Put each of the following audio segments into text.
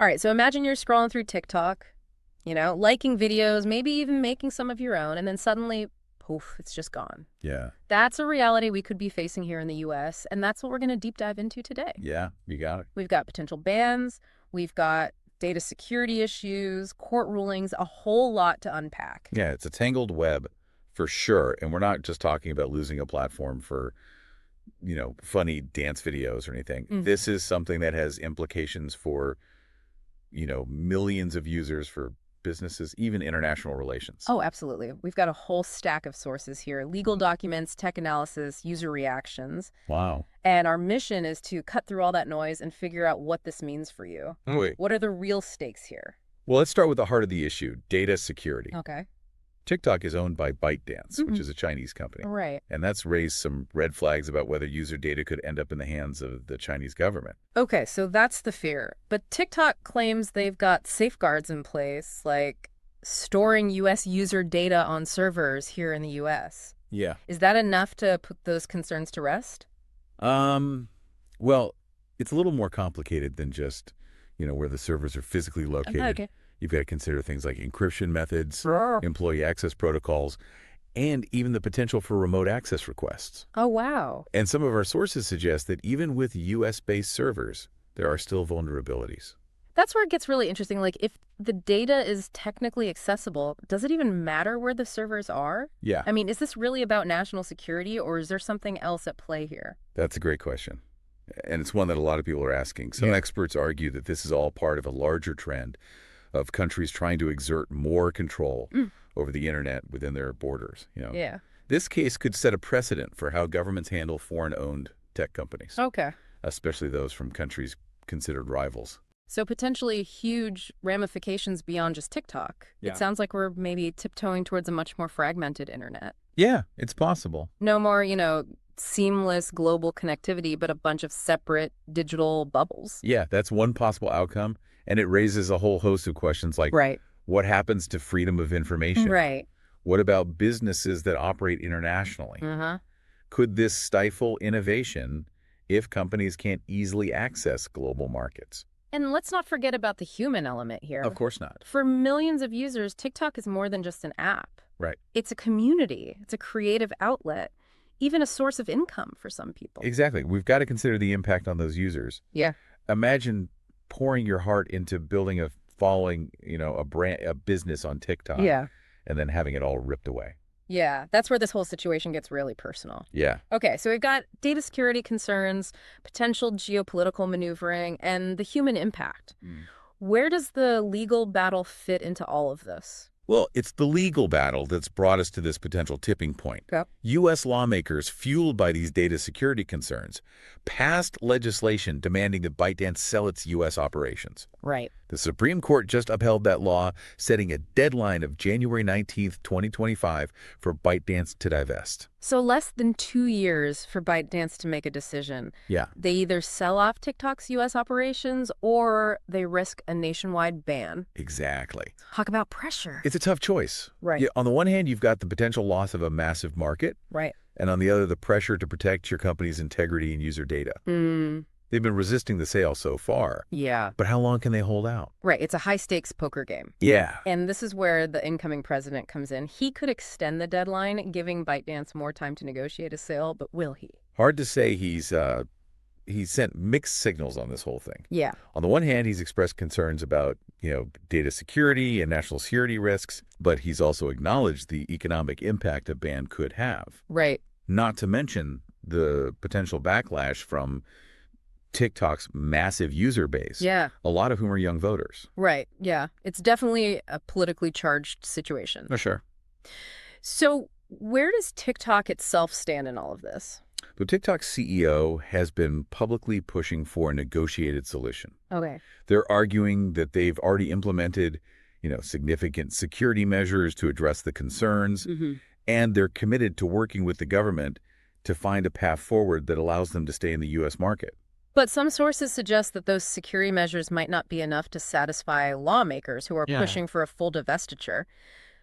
All right, so imagine you're scrolling through TikTok, liking videos, maybe even making some of your own, and then suddenly, poof, it's just gone. Yeah. That's a reality we could be facing here in the US, and that's what we're going to deep dive into today. Yeah, you got it. We've got potential bans, we've got data security issues, court rulings, a whole lot to unpack. Yeah, it's a tangled web for sure. And we're not just talking about losing a platform for, funny dance videos or anything. This is something that has implications for, millions of users, for businesses, even international relations. Oh, absolutely. We've got a whole stack of sources here: legal documents, tech analysis, user reactions. Wow. And our mission is to cut through all that noise and figure out what this means for you. Wait. What are the real stakes here? Well, let's start with the heart of the issue, data security. Okay. TikTok is owned by ByteDance, which is a Chinese company. Right. And that's raised some red flags about whether user data could end up in the hands of the Chinese government. Okay, so that's the fear. But TikTok claims they've got safeguards in place, like storing U.S. user data on servers here in the U.S. Yeah. Is that enough to put those concerns to rest? Well, it's a little more complicated than just, where the servers are physically located. Okay. You've got to consider things like encryption methods, Sure. employee access protocols, and even the potential for remote access requests. Oh, wow. And some of our sources suggest that even with U.S.-based servers, there are still vulnerabilities. That's where it gets really interesting. Like, if the data is technically accessible, does it even matter where the servers are? Yeah. I mean, is this really about national security, or is there something else at play here? That's a great question. And it's one that a lot of people are asking. Some experts argue that this is all part of a larger trend of countries trying to exert more control over the internet within their borders. Yeah. This case could set a precedent for how governments handle foreign-owned tech companies, Okay. especially those from countries considered rivals. So potentially huge ramifications beyond just TikTok. Yeah. It sounds like we're maybe tiptoeing towards a much more fragmented internet. Yeah, it's possible. No more, seamless global connectivity, but a bunch of separate digital bubbles. Yeah, that's one possible outcome, and it raises a whole host of questions like, Right. what happens to freedom of information? Right. What about businesses that operate internationally? Uh-huh. Could this stifle innovation if companies can't easily access global markets? And let's not forget about the human element here. Of course not. For millions of users, TikTok is more than just an app. Right. It's a community. It's a creative outlet, even a source of income for some people. Exactly. We've got to consider the impact on those users. Yeah. Imagine pouring your heart into building a following, a business on TikTok. Yeah. And then having it all ripped away. Yeah. That's where this whole situation gets really personal. Yeah. Okay, so we've got data security concerns, potential geopolitical maneuvering, and the human impact. Where does the legal battle fit into all of this? Well, it's the legal battle that's brought us to this potential tipping point. Yep. U.S. lawmakers, fueled by these data security concerns, passed legislation demanding that ByteDance sell its U.S. operations. Right. The Supreme Court just upheld that law, setting a deadline of January 19th, 2025 for ByteDance to divest. So less than 2 years for ByteDance to make a decision. Yeah. They either sell off TikTok's U.S. operations or they risk a nationwide ban. Exactly. Talk about pressure. It's a tough choice. Right. Yeah, on the one hand, you've got the potential loss of a massive market, Right. and on the other, the pressure to protect your company's integrity and user data. They've been resisting the sale so far. Yeah. But how long can they hold out? Right. It's a high-stakes poker game. Yeah. And this is where the incoming president comes in. He could extend the deadline, giving ByteDance more time to negotiate a sale, but will he? Hard to say. He's sent mixed signals on this whole thing. Yeah. On the one hand, he's expressed concerns about, data security and national security risks, but he's also acknowledged the economic impact a ban could have. Right. Not to mention the potential backlash from TikTok's massive user base, Yeah. a lot of whom are young voters. Right. Yeah. It's definitely a politically charged situation. For sure. So where does TikTok itself stand in all of this? So TikTok's CEO has been publicly pushing for a negotiated solution. Okay. They're arguing that they've already implemented, significant security measures to address the concerns, and they're committed to working with the government to find a path forward that allows them to stay in the U.S. market. But some sources suggest that those security measures might not be enough to satisfy lawmakers who are pushing for a full divestiture.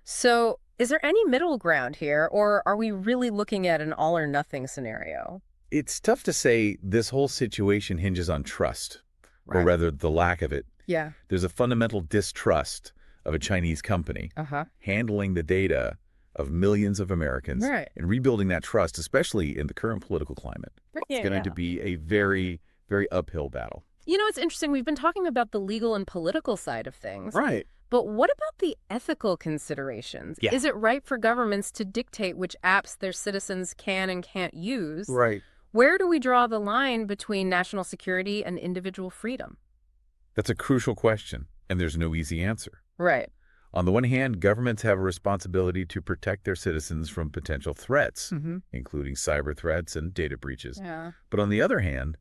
So is there any middle ground here, or are we really looking at an all-or-nothing scenario? It's tough to say. This whole situation hinges on trust, or Right. rather the lack of it, Yeah. There's a fundamental distrust of a Chinese company handling the data of millions of Americans and rebuilding that trust, especially in the current political climate. It's going to be a very, very uphill battle. You know, it's interesting. We've been talking about the legal and political side of things. Right. But what about the ethical considerations? Yeah. Is it right for governments to dictate which apps their citizens can and can't use? Right. Where do we draw the line between national security and individual freedom? That's a crucial question, and there's no easy answer. Right. On the one hand, governments have a responsibility to protect their citizens from potential threats, including cyber threats and data breaches. Yeah. But on the other hand,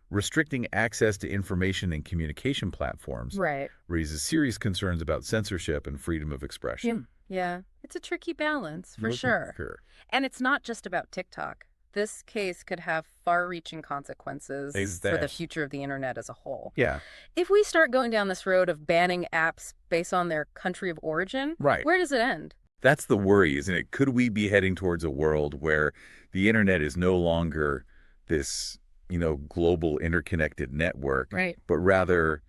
restricting access to information and communication platforms raises serious concerns about censorship and freedom of expression. Yeah. It's a tricky balance, for sure. And it's not just about TikTok. This case could have far-reaching consequences for the future of the internet as a whole. Yeah. If we start going down this road of banning apps based on their country of origin, where does it end? That's the worry, isn't it? Could we be heading towards a world where the internet is no longer this, global interconnected network, but rather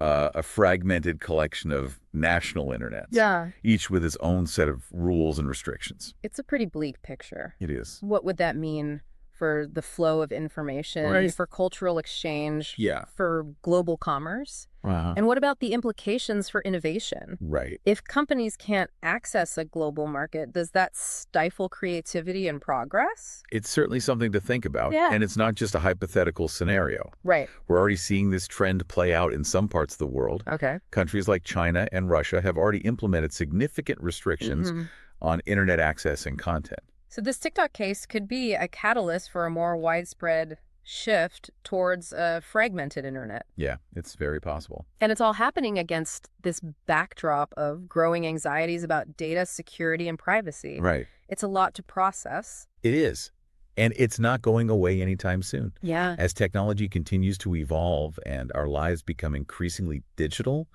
a fragmented collection of national internets, each with its own set of rules and restrictions? It's a pretty bleak picture. It is. What would that mean for the flow of information, for cultural exchange, for global commerce? And what about the implications for innovation? If companies can't access a global market, does that stifle creativity and progress? It's certainly something to think about. And it's not just a hypothetical scenario. We're already seeing this trend play out in some parts of the world. Countries like China and Russia have already implemented significant restrictions on internet access and content. So this TikTok case could be a catalyst for a more widespread shift towards a fragmented internet. Yeah, it's very possible. And it's all happening against this backdrop of growing anxieties about data security and privacy. It's a lot to process. It is. And it's not going away anytime soon. As technology continues to evolve and our lives become increasingly digital,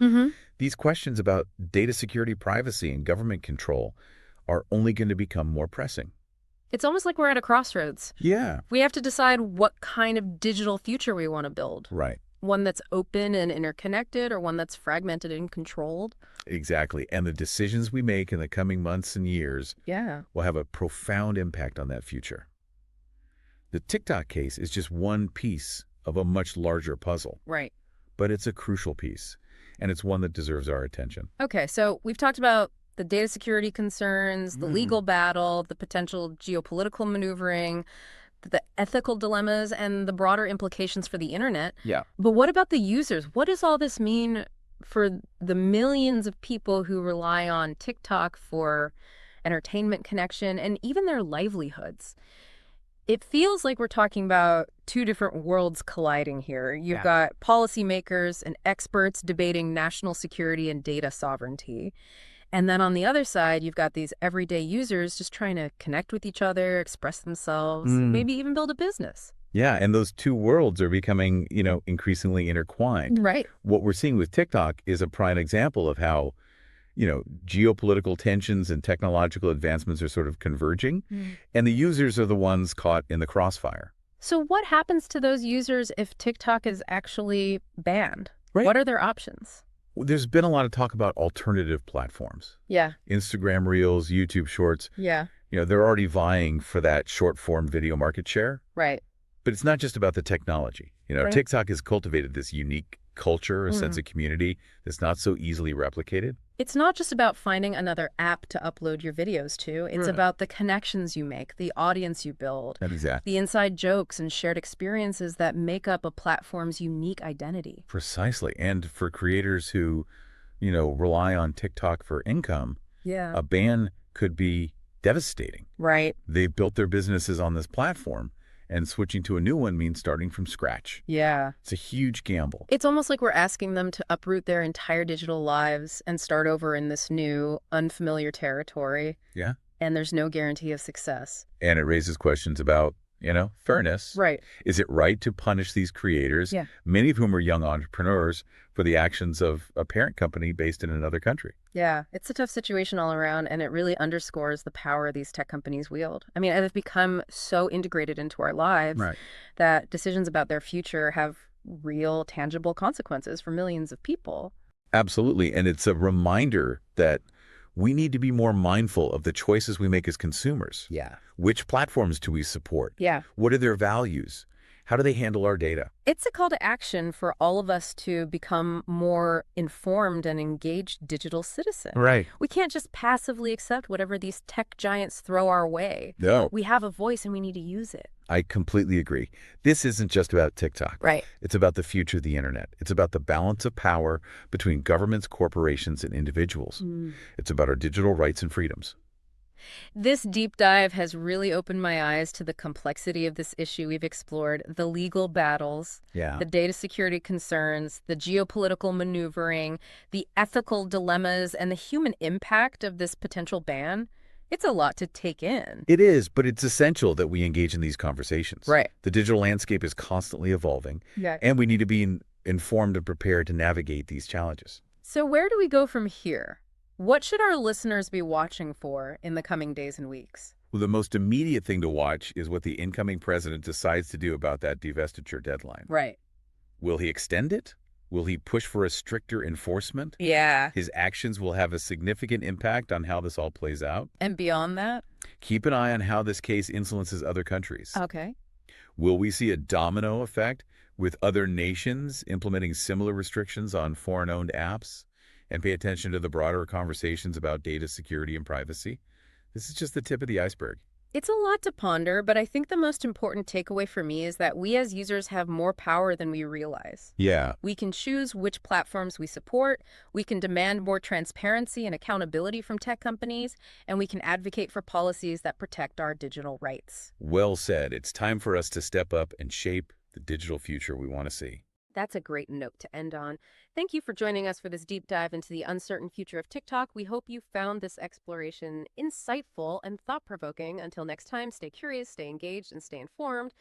these questions about data security, privacy, and government control are only going to become more pressing. It's almost like we're at a crossroads. We have to decide what kind of digital future we want to build. One that's open and interconnected, or one that's fragmented and controlled. Exactly. And the decisions we make in the coming months and years will have a profound impact on that future. The TikTok case is just one piece of a much larger puzzle. But it's a crucial piece, and it's one that deserves our attention. Okay, so we've talked about the data security concerns, the legal battle, the potential geopolitical maneuvering, the ethical dilemmas, and the broader implications for the internet. But what about the users? What does all this mean for the millions of people who rely on TikTok for entertainment connection and even their livelihoods? It feels like we're talking about two different worlds colliding here. You've got policymakers and experts debating national security and data sovereignty. And then on the other side, you've got these everyday users just trying to connect with each other, express themselves, maybe even build a business. And those two worlds are becoming, increasingly intertwined. What we're seeing with TikTok is a prime example of how, geopolitical tensions and technological advancements are sort of converging, and the users are the ones caught in the crossfire. So what happens to those users if TikTok is actually banned? What are their options? There's been a lot of talk about alternative platforms. Instagram Reels, YouTube Shorts. They're already vying for that short-form video market share. But it's not just about the technology. TikTok has cultivated this unique culture, a sense of community that's not so easily replicated. It's not just about finding another app to upload your videos to. It's about the connections you make, the audience you build, the inside jokes and shared experiences that make up a platform's unique identity. Precisely. And for creators who, rely on TikTok for income, a ban could be devastating. They've built their businesses on this platform, and switching to a new one means starting from scratch. It's a huge gamble. It's almost like we're asking them to uproot their entire digital lives and start over in this new, unfamiliar territory. And there's no guarantee of success. And it raises questions about, fairness. Is it right to punish these creators, many of whom are young entrepreneurs, for the actions of a parent company based in another country? It's a tough situation all around, and it really underscores the power these tech companies wield. I mean, they've become so integrated into our lives that decisions about their future have real, tangible consequences for millions of people. Absolutely. And it's a reminder that we need to be more mindful of the choices we make as consumers. Yeah. Which platforms do we support? Yeah. What are their values? How do they handle our data? It's a call to action for all of us to become more informed and engaged digital citizens. Right. We can't just passively accept whatever these tech giants throw our way. No. We have a voice and we need to use it. I completely agree. This isn't just about TikTok. Right. It's about the future of the internet. It's about the balance of power between governments, corporations, and individuals. It's about our digital rights and freedoms. This deep dive has really opened my eyes to the complexity of this issue we've explored, the legal battles, Yeah. the data security concerns, the geopolitical maneuvering, the ethical dilemmas, and the human impact of this potential ban. It's a lot to take in. It is, but it's essential that we engage in these conversations. Right. The digital landscape is constantly evolving, Yeah. and we need to be informed and prepared to navigate these challenges. So where do we go from here? What should our listeners be watching for in the coming days and weeks? Well, the most immediate thing to watch is what the incoming president decides to do about that divestiture deadline. Right. Will he extend it? Will he push for a stricter enforcement? Yeah. His actions will have a significant impact on how this all plays out. And beyond that? Keep an eye on how this case influences other countries. Okay. Will we see a domino effect with other nations implementing similar restrictions on foreign-owned apps? And pay attention to the broader conversations about data security and privacy. This is just the tip of the iceberg. It's a lot to ponder, but I think the most important takeaway for me is that we as users have more power than we realize. Yeah. We can choose which platforms we support, we can demand more transparency and accountability from tech companies, and we can advocate for policies that protect our digital rights. Well said. It's time for us to step up and shape the digital future we want to see. That's a great note to end on. Thank you for joining us for this deep dive into the uncertain future of TikTok. We hope you found this exploration insightful and thought-provoking. Until next time, stay curious, stay engaged, and stay informed.